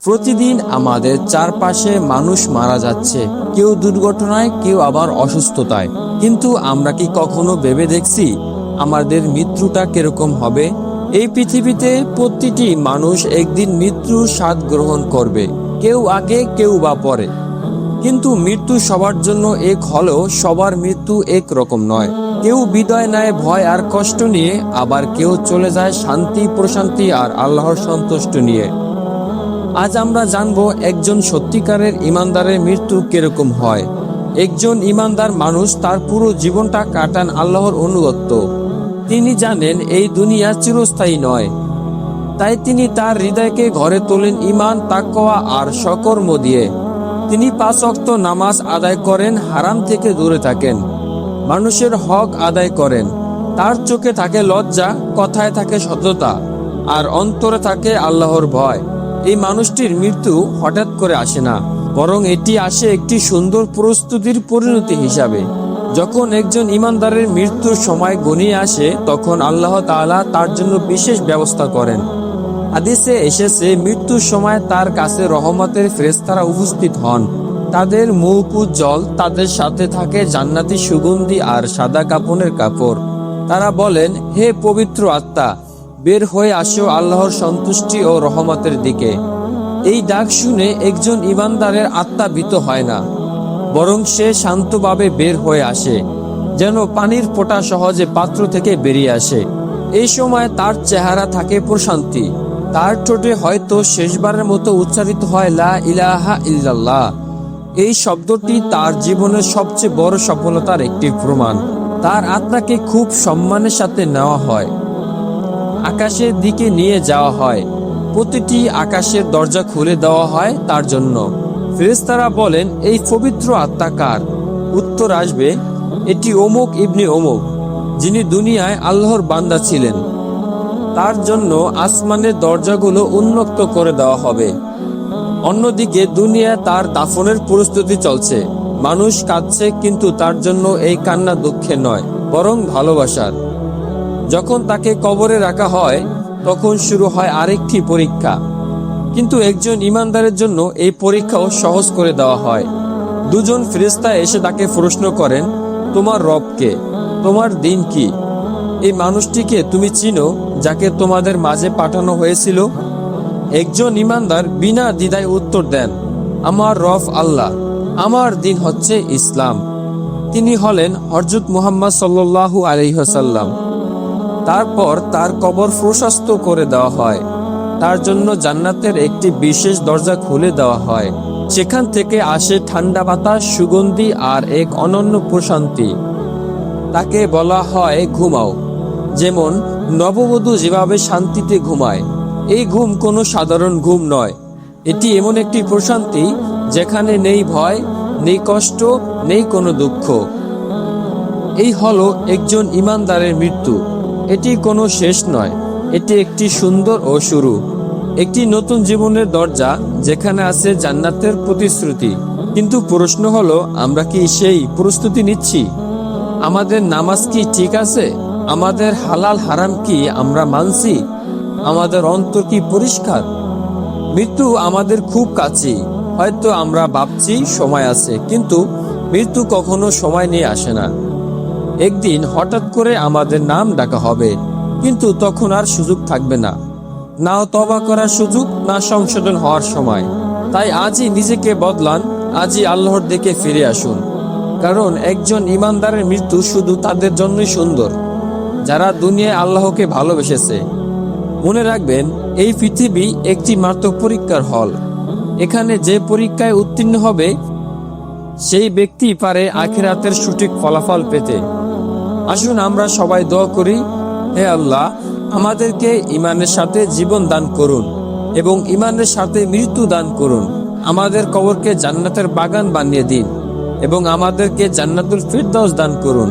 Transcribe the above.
প্রতিদিন আমাদের চারপাশে মানুষ মারা যাচ্ছে, কেউ দুর্ঘটনায়, কেউ আবার অসুস্থতায়। কিন্তু আমরা কি কখনো ভেবে দেখছি আমাদের মৃত্যুটা কিরকম হবে? এই পৃথিবীতে প্রতিটি মানুষ একদিন মৃত্যুর স্বাদ গ্রহণ করবে, কেউ আগে কেউ বা পরে। কিন্তু মৃত্যু সবার জন্য এক হলেও সবার মৃত্যু এক রকম নয়। কেউ বিদায় নেয় ভয় আর কষ্ট নিয়ে, আবার কেউ চলে যায় শান্তি, প্রশান্তি আর আল্লাহর সন্তুষ্ট নিয়ে। আজ আমরা জানবো একজন সত্যিকারের ইমানদারের মৃত্যু কিরকম হয়। একজন ইমানদার মানুষ তার পুরো জীবনটা কাটান আল্লাহর অনুগত্য। তিনি জানেন এই দুনিয়া চিরস্থায়ী নয়, তাই তিনি তার হৃদয়কে ঘরে তোলেন ঈমান, তাকওয়া আর সকর্ম দিয়ে। তিনি 5 ওয়াক্ত নামাজ আদায় করেন, হারাম থেকে দূরে থাকেন, মানুষের হক আদায় করেন। তার চোখে থাকে লজ্জা, কথায় থাকে সততা, আর অন্তরে থাকে আল্লাহর ভয়। এই মানুষটির মৃত্যু হঠাৎ করে আসে না, বরং এটি আসে একটি সুন্দর প্রস্তুতির পরিণতি হিসাবে। যখন একজন ইমানদারের মৃত্যুর সময় ঘনিয়ে আসে, তখন আল্লাহ তাআলা তার জন্য বিশেষ ব্যবস্থা করেন। হাদিসে এসেছে, মৃত্যুর সময় তার কাছে রহমতের ফেরেশতারা উপস্থিত হন। তাদের মুখ উজ্জ্বল, তাদের সাথে থাকে জান্নাতি সুগন্ধি আর সাদা কাপনের কাপড়। তারা বলেন, হে পবিত্র আত্মা, বের হয়ে আসো আল্লাহর সন্তুষ্টি ও রহমতের দিকে। এই ডাক শুনে একজন ইমানদারের আত্মা ভীত হয় না, বরং সে শান্তভাবে বের হয়ে আসে, যেন পানির ফোঁটা সহজে পাত্র থেকে বেরিয়ে আসে। এই সময় তার চেহারা থাকে প্রশান্তি, তার ঠোঁটে হয়তো শেষবারের মতো উচ্চারিত হয় লা ইলাহা ইল্লাল্লাহ। এই শব্দটি তার জীবনের সবচেয়ে বড় সফলতার একটি প্রমাণ। তার আত্মাকে খুব সম্মানের সাথে নেওয়া হয়, আকাশের দিকে নিয়ে যাওয়া হয়। প্রতিটি আকাশের দরজা খুলে দেওয়া হয় তার জন্য। ফেরেশতারা বলেন, এই পবিত্র আত্মা কার? উত্তর আসবে, এটি অমুক ইবনে অমুক, যিনি দুনিয়ায় আল্লাহর বান্দা ছিলেন। তার জন্য আসমানের দরজাগুলো উন্মুক্ত করে দেওয়া হবে। অন্যদিকে দুনিয়ায় তার দাফনের প্রস্তুতি চলছে। মানুষ কাঁদছে, কিন্তু তার জন্য এই কান্না দুঃখের নয়, বরং ভালোবাসার। যখন তাকে কবরে রাখা হয়, তখন শুরু হয় আরেকটি পরীক্ষা। কিন্তু একজন ইমানদারের জন্য এই পরীক্ষাও সহজ করে দেওয়া হয়। 2 জন ফেরেশতা এসে তাকে প্রশ্ন করেন, তোমার রব কে? তোমার দিন কি? এই মানুষটিকে তুমি চিনো, যাকে তোমাদের মাঝে পাঠানো হয়েছিল? একজন ইমানদার বিনা দ্বিধায় উত্তর দেন, আমার রব আল্লাহ, আমার দিন হচ্ছে ইসলাম। তিনি হলেন হযরত মুহাম্মদ সাল্লাল্লাহু আলাইহি ওয়াসাল্লাম। তারপর তার কবর প্রশস্ত করে দেওয়া হয়। তার জন্য জান্নাতের একটি বিশেষ দরজা খুলে দেওয়া হয়। সেখান থেকে আসে ঠান্ডা বাতাস, সুগন্ধি আর এক অনন্য প্রশান্তি। তাকে বলা হয় ঘুমাও, যেমন নববধূ যেভাবে শান্তিতে ঘুমায়। এই ঘুম কোনো সাধারণ ঘুম নয়, এটি এমন একটি প্রশান্তি যেখানে নেই ভয়, নেই কষ্ট, নেই কোনো দুঃখ। এই হলো একজন ইমানদারের মৃত্যু। এটি কোনো শেষ নয়, এটি একটি সুন্দর ও শুরু, একটি নতুন জীবনের দরজা, যেখানে আছে জান্নাতের প্রতিশ্রুতি। কিন্তু প্রশ্ন হলো, আমরা কি সেই প্রস্তুতি নিচ্ছি? আমাদের নামাজ কি ঠিক আছে? আমাদের হালাল হারাম কি আমরা মানছি? আমাদের অন্তর কি পরিষ্কার? মৃত্যু আমাদের খুব কাছে। হয়তো আমরা ভাবছি সময় আছে, কিন্তু মৃত্যু কখনো সময় নিয়ে আসে না। একদিন হঠাৎ করে আমাদের নাম ডাকা হবে, কিন্তু তখন আর সুযোগ থাকবে না, না তওবা করার সুযোগ, না সংশোধন হওয়ার সময়। তাই আজই নিজেকে বদলান, আজই আল্লাহর দিকে ফিরে আসুন। কারণ একজন ইমানদারের মৃত্যু শুধু তাদের জন্যই সুন্দর, যারা দুনিয়ায় আল্লাহকে ভালোবেসেছে। মনে রাখবেন, এই পৃথিবী একটি মাত্র পরীক্ষার হল। এখানে যে পরীক্ষায় উত্তীর্ণ হবে, সেই ব্যক্তি পারে আখিরাতের সঠিক ফলাফল পেতে। আসুন আমরা সবাই দোয়া করি, হে আল্লাহ, আমাদেরকে ঈমানের সাথে জীবন দান করুন এবং ঈমানের সাথে মৃত্যু দান করুন। আমাদের কবরকে জান্নাতের বাগান বানিয়ে দিন এবং আমাদেরকে জান্নাতুল ফিরদাউস দান করুন।